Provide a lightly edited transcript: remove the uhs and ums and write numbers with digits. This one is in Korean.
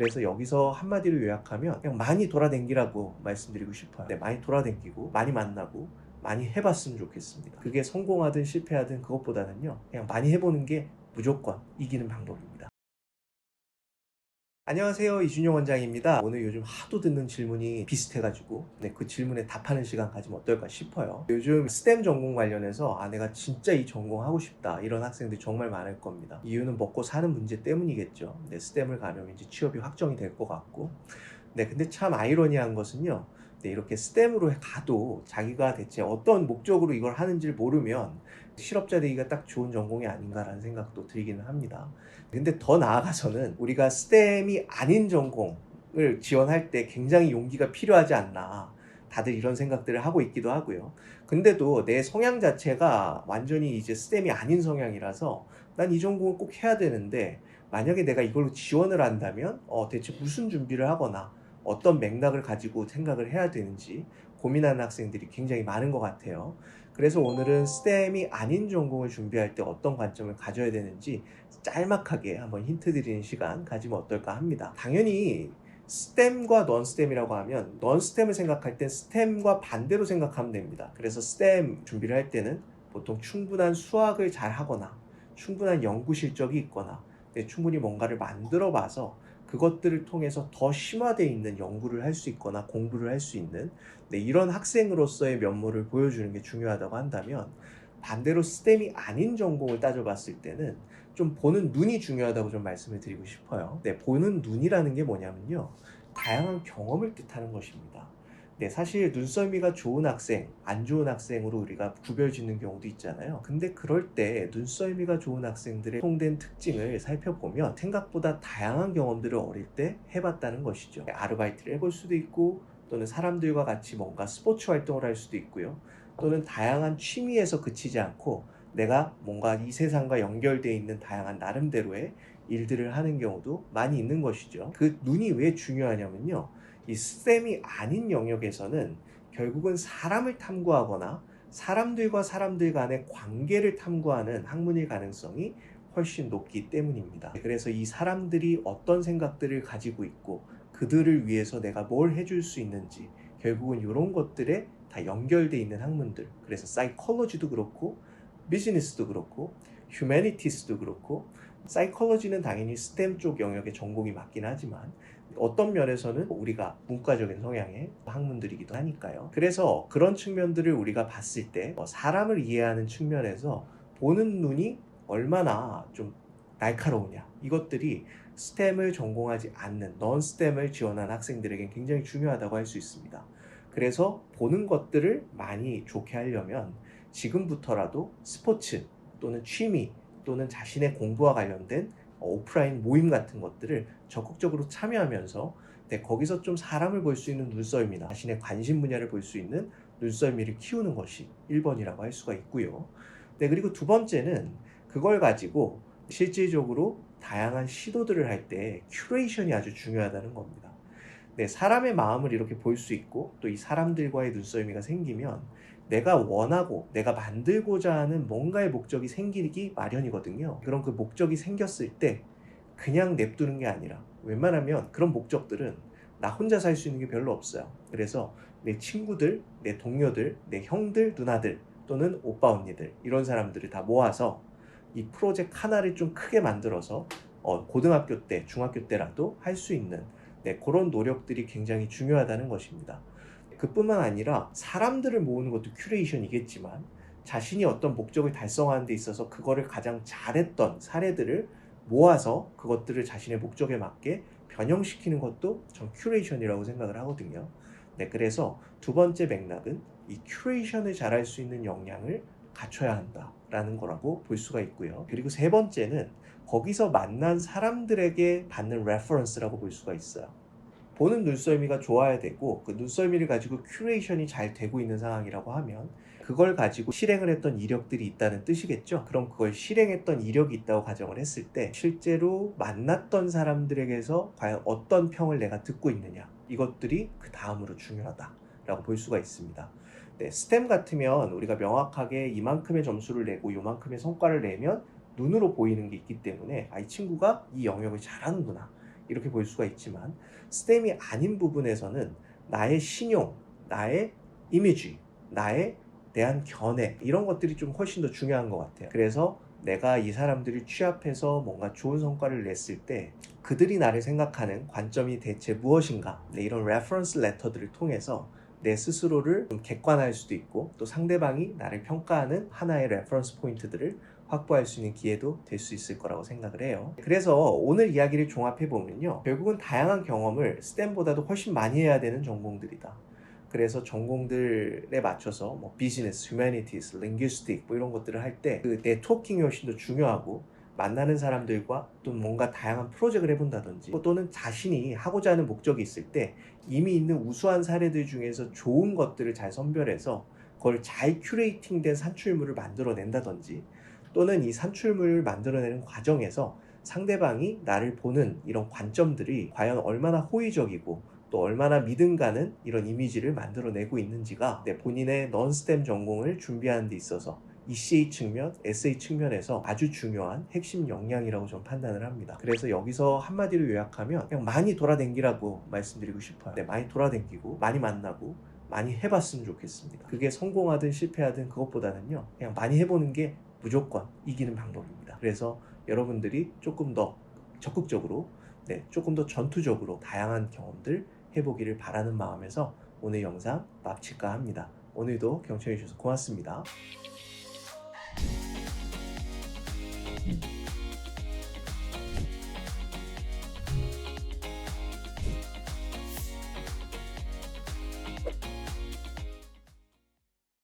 그래서 여기서 한마디로 요약하면 그냥 많이 돌아다니라고 말씀드리고 싶어요. 네, 많이 돌아다니고 많이 만나고 많이 해봤으면 좋겠습니다. 그게 성공하든 실패하든 그것보다는요, 그냥 많이 해보는 게 무조건 이기는 방법입니다. 안녕하세요, 이준용 원장입니다. 오늘 요즘 하도 듣는 질문이 비슷해가지고 그 질문에 답하는 시간 가지면 어떨까 싶어요. 요즘 스템 전공 관련해서 내가 진짜 이 전공 하고 싶다 이런 학생들이 정말 많을 겁니다. 이유는 먹고 사는 문제 때문이겠죠. 스템을 가면 왠지 취업이 확정이 될 것 같고, 근데 참 아이러니한 것은요, 이렇게 스템으로 가도 자기가 대체 어떤 목적으로 이걸 하는지를 모르면 실업자 되기가 딱 좋은 전공이 아닌가라는 생각도 들기는 합니다. 근데 더 나아가서는 우리가 스템이 아닌 전공을 지원할 때 굉장히 용기가 필요하지 않나, 다들 이런 생각들을 하고 있기도 하고요. 근데도 내 성향 자체가 완전히 이제 스템이 아닌 성향이라서 난 이 전공을 꼭 해야 되는데, 만약에 내가 이걸로 지원을 한다면 대체 무슨 준비를 하거나 어떤 맥락을 가지고 생각을 해야 되는지 고민하는 학생들이 굉장히 많은 것 같아요. 그래서 오늘은 스템이 아닌 전공을 준비할 때 어떤 관점을 가져야 되는지 짤막하게 한번 힌트 드리는 시간 가지면 어떨까 합니다. 당연히 스템과 넌스템이라고 하면 넌스템을 생각할 땐 스템과 반대로 생각하면 됩니다. 그래서 스템 준비를 할 때는 보통 충분한 수학을 잘 하거나 충분한 연구 실적이 있거나 충분히 뭔가를 만들어 봐서 그것들을 통해서 더 심화되어 있는 연구를 할 수 있거나 공부를 할 수 있는 이런 학생으로서의 면모를 보여주는 게 중요하다고 한다면, 반대로 스템이 아닌 전공을 따져봤을 때는 좀 보는 눈이 중요하다고 좀 말씀을 드리고 싶어요. 보는 눈이라는 게 뭐냐면요, 다양한 경험을 뜻하는 것입니다. 사실 눈썰미가 좋은 학생, 안 좋은 학생으로 우리가 구별 짓는 경우도 있잖아요. 근데 그럴 때 눈썰미가 좋은 학생들의 통된 특징을 살펴보면 생각보다 다양한 경험들을 어릴 때 해봤다는 것이죠. 아르바이트를 해볼 수도 있고, 또는 사람들과 같이 뭔가 스포츠 활동을 할 수도 있고요. 또는 다양한 취미에서 그치지 않고 내가 뭔가 이 세상과 연결되어 있는 다양한 나름대로의 일들을 하는 경우도 많이 있는 것이죠. 그 눈이 왜 중요하냐면요, 이 스템이 아닌 영역에서는 결국은 사람을 탐구하거나 사람들과 사람들 간의 관계를 탐구하는 학문일 가능성이 훨씬 높기 때문입니다. 그래서 이 사람들이 어떤 생각들을 가지고 있고 그들을 위해서 내가 뭘 해줄 수 있는지, 결국은 이런 것들에 다 연결되어 있는 학문들, 그래서 사이콜로지도 그렇고 비즈니스도 그렇고 휴머니티스도 그렇고, 사이콜로지는 당연히 스템 쪽 영역의 전공이 맞긴 하지만 어떤 면에서는 우리가 문과적인 성향의 학문들이기도 하니까요. 그래서 그런 측면들을 우리가 봤을 때 사람을 이해하는 측면에서 보는 눈이 얼마나 좀 날카로우냐, 이것들이 스템을 전공하지 않는 넌스템을 지원한 학생들에겐 굉장히 중요하다고 할 수 있습니다. 그래서 보는 것들을 많이 좋게 하려면 지금부터라도 스포츠 또는 취미 또는 자신의 공부와 관련된 오프라인 모임 같은 것들을 적극적으로 참여하면서 거기서 좀 사람을 볼 수 있는 눈썰미나 자신의 관심 분야를 볼 수 있는 눈썰미를 키우는 것이 1번이라고 할 수가 있고요. 그리고 두 번째는 그걸 가지고 실질적으로 다양한 시도들을 할 때 큐레이션이 아주 중요하다는 겁니다. 사람의 마음을 이렇게 볼 수 있고 또 이 사람들과의 눈썰미가 생기면 내가 원하고 내가 만들고자 하는 뭔가의 목적이 생기기 마련이거든요. 그럼 그 목적이 생겼을 때 그냥 냅두는 게 아니라, 웬만하면 그런 목적들은 나 혼자 살 수 있는 게 별로 없어요. 그래서 내 친구들, 내 동료들, 내 형들, 누나들 또는 오빠, 언니들, 이런 사람들을 다 모아서 이 프로젝트 하나를 좀 크게 만들어서 고등학교 때, 중학교 때라도 할 수 있는 그런 노력들이 굉장히 중요하다는 것입니다. 그뿐만 아니라 사람들을 모으는 것도 큐레이션이겠지만 자신이 어떤 목적을 달성하는 데 있어서 그거를 가장 잘했던 사례들을 모아서 그것들을 자신의 목적에 맞게 변형시키는 것도 전 큐레이션이라고 생각을 하거든요. 그래서 두 번째 맥락은 이 큐레이션을 잘할 수 있는 역량을 갖춰야 한다라는 거라고 볼 수가 있고요. 그리고 세 번째는 거기서 만난 사람들에게 받는 레퍼런스라고 볼 수가 있어요. 보는 눈썰미가 좋아야 되고 그 눈썰미를 가지고 큐레이션이 잘 되고 있는 상황이라고 하면 그걸 가지고 실행을 했던 이력들이 있다는 뜻이겠죠. 그럼 그걸 실행했던 이력이 있다고 가정을 했을 때 실제로 만났던 사람들에게서 과연 어떤 평을 내가 듣고 있느냐, 이것들이 그 다음으로 중요하다라고 볼 수가 있습니다. 스템 같으면 우리가 명확하게 이만큼의 점수를 내고 이만큼의 성과를 내면 눈으로 보이는 게 있기 때문에 이 친구가 이 영역을 잘하는구나, 이렇게 볼 수가 있지만 스템이 아닌 부분에서는 나의 신용, 나의 이미지, 나에 대한 견해 이런 것들이 좀 훨씬 더 중요한 것 같아요. 그래서 내가 이 사람들을 취합해서 뭔가 좋은 성과를 냈을 때 그들이 나를 생각하는 관점이 대체 무엇인가, 이런 레퍼런스 레터들을 통해서 내 스스로를 좀 객관할 수도 있고 또 상대방이 나를 평가하는 하나의 레퍼런스 포인트들을 확보할 수 있는 기회도 될 수 있을 거라고 생각을 해요. 그래서 오늘 이야기를 종합해 보면요, 결국은 다양한 경험을 스템보다도 훨씬 많이 해야 되는 전공들이다. 그래서 전공들에 맞춰서 뭐 비즈니스, 휴머니티스, 링귀스틱 뭐 이런 것들을 할 때 그 네트워킹이 훨씬 더 중요하고, 만나는 사람들과 또 뭔가 다양한 프로젝트를 해본다든지 또는 자신이 하고자 하는 목적이 있을 때 이미 있는 우수한 사례들 중에서 좋은 것들을 잘 선별해서 그걸 잘 큐레이팅된 산출물을 만들어낸다든지, 또는 이 산출물을 만들어내는 과정에서 상대방이 나를 보는 이런 관점들이 과연 얼마나 호의적이고 또 얼마나 믿음 가는 이런 이미지를 만들어내고 있는지가 본인의 non-STEM 전공을 준비하는 데 있어서 ECA 측면, SA 측면에서 아주 중요한 핵심 역량이라고 저는 판단을 합니다. 그래서 여기서 한마디로 요약하면 그냥 많이 돌아다니라고 말씀드리고 싶어요. 많이 돌아다니고 많이 만나고 많이 해봤으면 좋겠습니다. 그게 성공하든 실패하든 그것보다는요, 그냥 많이 해보는 게 무조건 이기는 방법입니다. 그래서 여러분들이 조금 더 적극적으로, 조금 더 전투적으로 다양한 경험들 해보기를 바라는 마음에서 오늘 영상 마칠까 합니다. 오늘도 경청해 주셔서 고맙습니다.